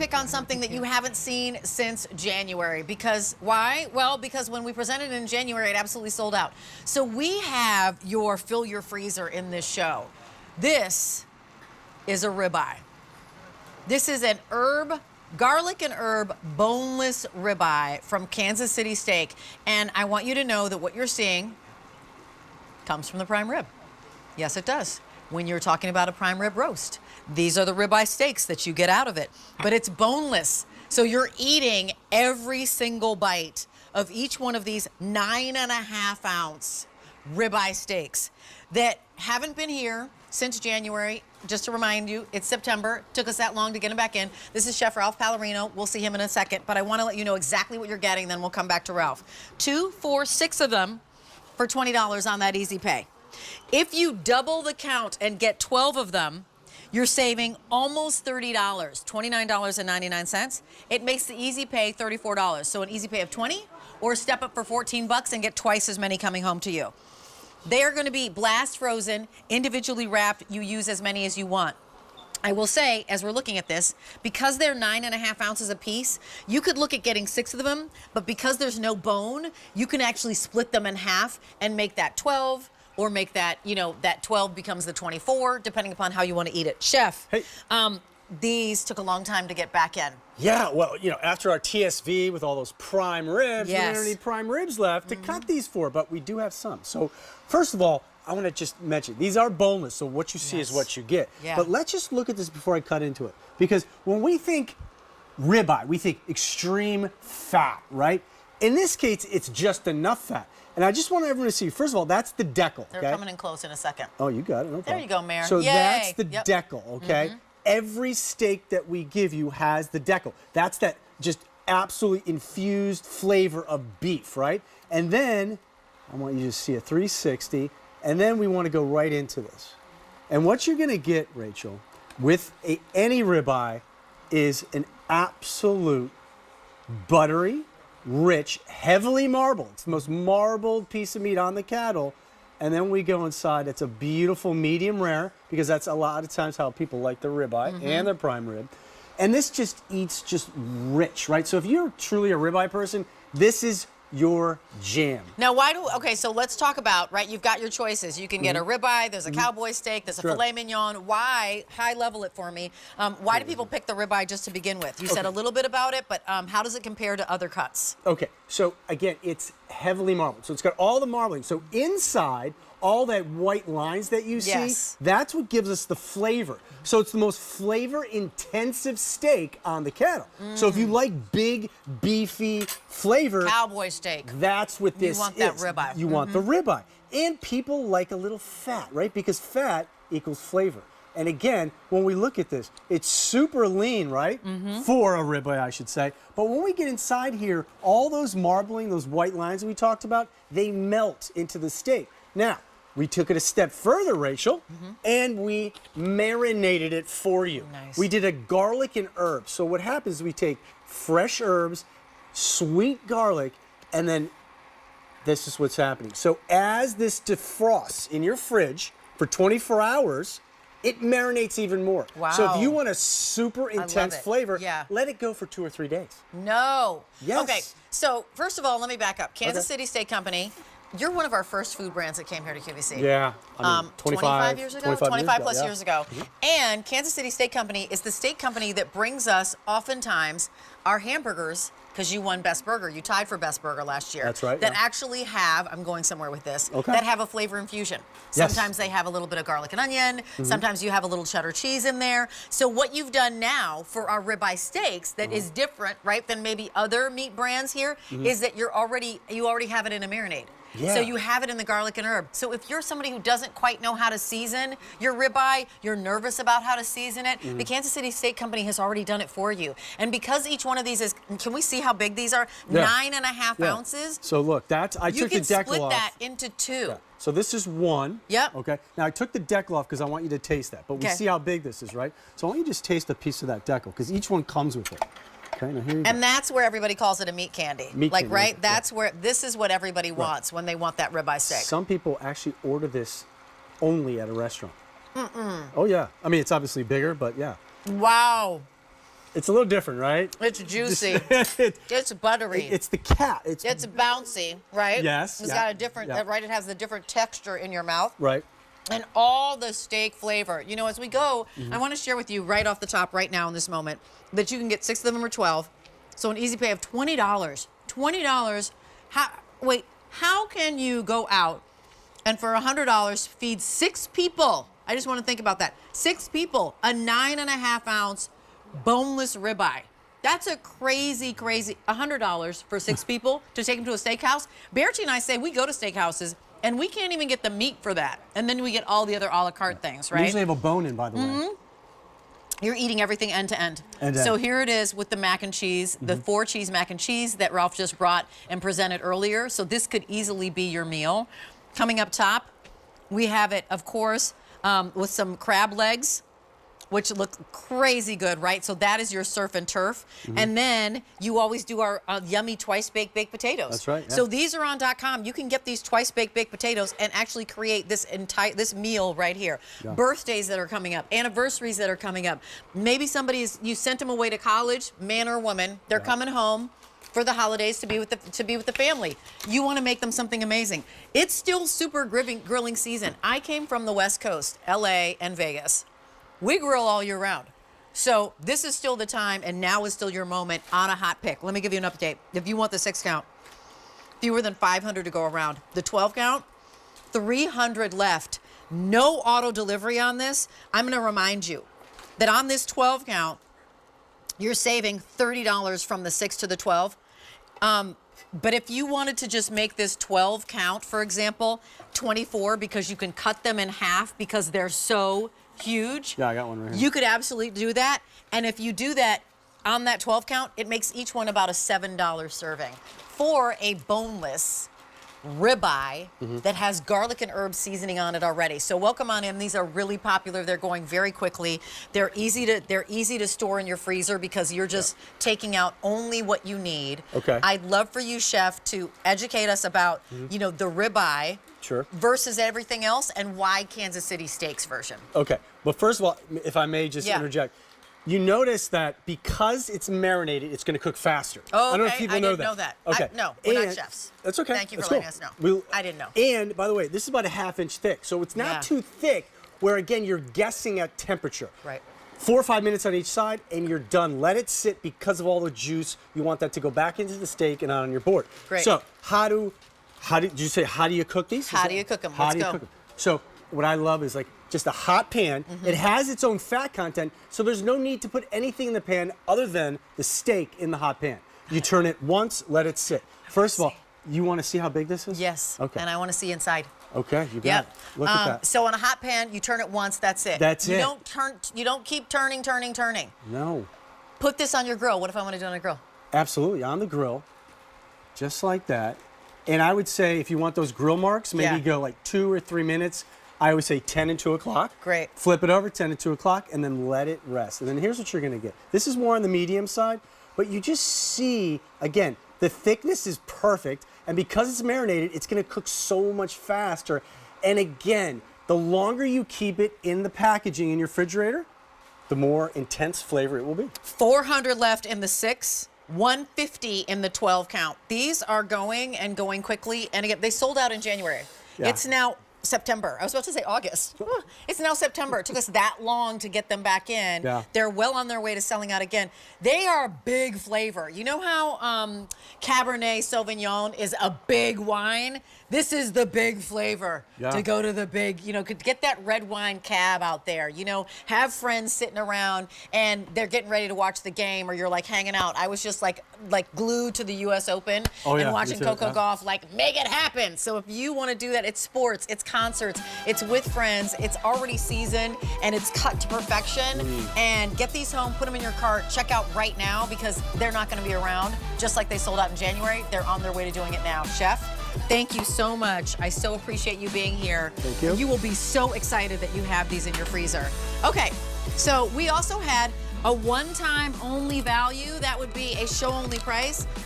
pick on something that you haven't seen since January. Because why? Well, because when we presented it in January, it absolutely sold out. So we have your fill your freezer in this show. This is a ribeye. This is an garlic and herb boneless ribeye from Kansas City Steak. And I want you to know that what you're seeing comes from the prime rib. Yes, it does. When you're talking about a prime rib roast, these are the ribeye steaks that you get out of it, but it's boneless. So you're eating every single bite of each one of these 9.5-ounce ribeye steaks that haven't been here since January. Just to remind you, it's September. Took us that long to get them back in. This is Chef Ralph Pallarino. We'll see him in a second, but I want to let you know exactly what you're getting, then we'll come back to Ralph. 2, 4, 6 of them for $20 on that easy pay. If you double the count and get 12 of them, you're saving almost $30, $29.99. It makes the easy pay $34. So an easy pay of $20, or step up for $14 and get twice as many coming home to you. They are going to be blast frozen, individually wrapped. You use as many as you want. I will say, as we're looking at this, because they're 9.5 ounces a piece, you could look at getting 6 of them, but because there's no bone, you can actually split them in half and make that 12, or make that, that 12 becomes the 24, depending upon how you want to eat it. Chef, hey. These took a long time to get back in. Yeah, well, after our TSV with all those prime ribs, yes. we don't have any prime ribs left to cut these for, but we do have some. So, first of all, I want to just mention, these are boneless, so what you see is what you get. Yeah. But let's just look at this before I cut into it. Because when we think ribeye, we think extreme fat, right? In this case, it's just enough fat. And I just want everyone to see, first of all, that's the decal, They're okay? coming in close in a second. Oh, you got it, no problem. There you go, Mayor. So Yay. that's the decal, okay? Every steak that we give you has the decal. That's that just absolutely infused flavor of beef, right? And then, I want you to see a 360, and then we want to go right into this. And what you're gonna get, Rachel, with any ribeye is an absolute buttery, rich, heavily marbled. It's the most marbled piece of meat on the cattle. And then we go inside. It's a beautiful medium rare, because that's a lot of times how people like their ribeye and their prime rib. And this just eats just rich, right? So if you're truly a ribeye person, this is your jam. Now, okay, so let's talk about, right, you've got your choices. You can get a ribeye, there's a cowboy steak, there's a filet mignon. Why, high level it for me, why do people pick the ribeye just to begin with? You said a little bit about it, but how does it compare to other cuts? Okay, so again, it's heavily marbled. So it's got all the marbling. So inside, all that white lines that you see, that's what gives us the flavor. So it's the most flavor-intensive steak on the cattle. So if you like big, beefy flavor, cowboy steak, that's what this is. You want that ribeye. You want the ribeye. And people like a little fat, right? Because fat equals flavor. And again, when we look at this, it's super lean, right? For a ribeye, I should say. But when we get inside here, all those marbling, those white lines that we talked about, they melt into the steak. Now, we took it a step further, Rachel, and we marinated it for you. Nice. We did a garlic and herb. So what happens is we take fresh herbs, sweet garlic, and then this is what's happening. So as this defrosts in your fridge for 24 hours, it marinates even more. Wow. So if you want a super intense flavor, let it go for 2 or 3 days. No. Yes. Okay, so first of all, let me back up. Kansas City Steak Company. You're one of our first food brands that came here to QVC. Yeah, I mean, 25 years ago? 25 plus years ago. Mm-hmm. And Kansas City Steak Company is the steak company that brings us, oftentimes, our hamburgers, because you won Best Burger. You tied for Best Burger last year. That's right. That actually have, I'm going somewhere with this, okay, that have a flavor infusion. Sometimes they have a little bit of garlic and onion. Sometimes you have a little cheddar cheese in there. So what you've done now for our ribeye steaks that is different, right, than maybe other meat brands here, is that you already have it in a marinade. Yeah. So you have it in the garlic and herb. So if you're somebody who doesn't quite know how to season your ribeye, you're nervous about how to season it, the Kansas City Steak Company has already done it for you. And because each one of these is, can we see how big these are? 9.5 ounces. So look, that's, I took the decal off. You can split that into 2. Yeah. So this is 1. Yep. Okay. Now I took the decal off because I want you to taste that. But we see how big this is, right? So I want you to just taste a piece of that decal, because each one comes with it. Okay, now here you go. And that's where everybody calls it a meat candy. Meat candy, right? That's where, this is what everybody wants when they want that ribeye steak. Some people actually order this only at a restaurant. Oh yeah. I mean, it's obviously bigger, but yeah. Wow. It's a little different, right? It's juicy. It's buttery. It's the cat. It's bouncy, right? Yes. It's got a different, right? It has a different texture in your mouth. Right. And all the steak flavor. You know, as we go, I want to share with you right off the top right now in this moment that you can get 6 of them or 12. So an easy pay of $20. $20. How can you go out and for $100 feed 6 people? I just want to think about that. 6 people, a 9.5 ounce boneless ribeye. That's a crazy, crazy $100 for 6 people to take them to a steakhouse. Bertie and I say we go to steakhouses and we can't even get the meat for that. And then we get all the other a la carte things, right? We usually have a bone in, by the way. You're eating everything end to end. So here it is with the mac and cheese, the 4-cheese mac and cheese that Ralph just brought and presented earlier. So this could easily be your meal. Coming up top, we have it, of course, with some crab legs, which look crazy good, right? So that is your surf and turf. And then you always do our yummy twice-baked baked potatoes. That's right. Yeah. So these are on .com. You can get these twice-baked baked potatoes and actually create this meal right here. Yeah. Birthdays that are coming up, anniversaries that are coming up. Maybe you sent them away to college, man or woman. They're coming home for the holidays to be with the family. You want to make them something amazing. It's still super grilling season. I came from the West Coast, LA and Vegas. We grill all year round. So this is still the time, and now is still your moment on a hot pick. Let me give you an update. If you want the 6 count, fewer than 500 to go around. The 12 count, 300 left. No auto delivery on this. I'm going to remind you that on this 12 count, you're saving $30 from the 6 to the 12. But if you wanted to just make this 12 count, for example, 24, because you can cut them in half because they're so huge. Yeah, I got one right here. You could absolutely do that. And if you do that on that 12 count, it makes each one about a $7 serving for a boneless ribeye that has garlic and herb seasoning on it already. So welcome on in. These are really popular. They're going very quickly. They're easy to store in your freezer because you're just taking out only what you need. Okay. I'd love for you, Chef, to educate us about, the ribeye versus everything else and why Kansas City Steaks version. Okay. But first of all, if I may just interject, you notice that because it's marinated, it's going to cook faster. Oh, okay. I don't know if people know that. Okay. No, we're not chefs. That's okay. Thank you for letting us know. I didn't know. And by the way, this is about a ½ inch thick, so it's not too thick where, again, you're guessing at temperature. Right. 4 or 5 minutes on each side, and you're done. Let it sit because of all the juice. You want that to go back into the steak and on your board. Great. So how do you cook these? How do you cook them? Let's go. So what I love is like just a hot pan. It has its own fat content, so there's no need to put anything in the pan other than the steak in the hot pan. You turn it once, let it sit. First of all, you want to see how big this is? Yes. Okay. And I want to see inside. Okay, you got it. Look at that. So on a hot pan, you turn it once, that's it. That's it. You don't keep turning. No. Put this on your grill. What if I want to do it on a grill? Absolutely, on the grill, just like that. And I would say if you want those grill marks, maybe go like 2 or 3 minutes. I always say 10 and 2 o'clock. Great. Flip it over, 10 and 2 o'clock, and then let it rest. And then here's what you're gonna get. This is more on the medium side, but you just see, again, the thickness is perfect, and because it's marinated, it's gonna cook so much faster. And again, the longer you keep it in the packaging in your refrigerator, the more intense flavor it will be. 400 left in the 6. 150 in the 12 count. These are going quickly. And again, they sold out in January. Yeah. It's now September. I was about to say August. It's now September. It took us that long to get them back in. Yeah. They're well on their way to selling out again. They are big flavor. You know how Cabernet Sauvignon is a big wine? This is the big flavor to go to the big, could get that red wine cab out there, have friends sitting around and they're getting ready to watch the game or you're like hanging out. I was just like glued to the US Open and watching Coco Gauff, make it happen. So if you want to do that, it's sports, it's concerts, it's with friends, it's already seasoned and it's cut to perfection. And get these home, put them in your cart, check out right now because they're not going to be around. Just like they sold out in January, they're on their way to doing it now. Chef, thank you so much. I so appreciate you being here. Thank you. You will be so excited that you have these in your freezer. Okay, so we also had a one-time only value. That would be a show-only price with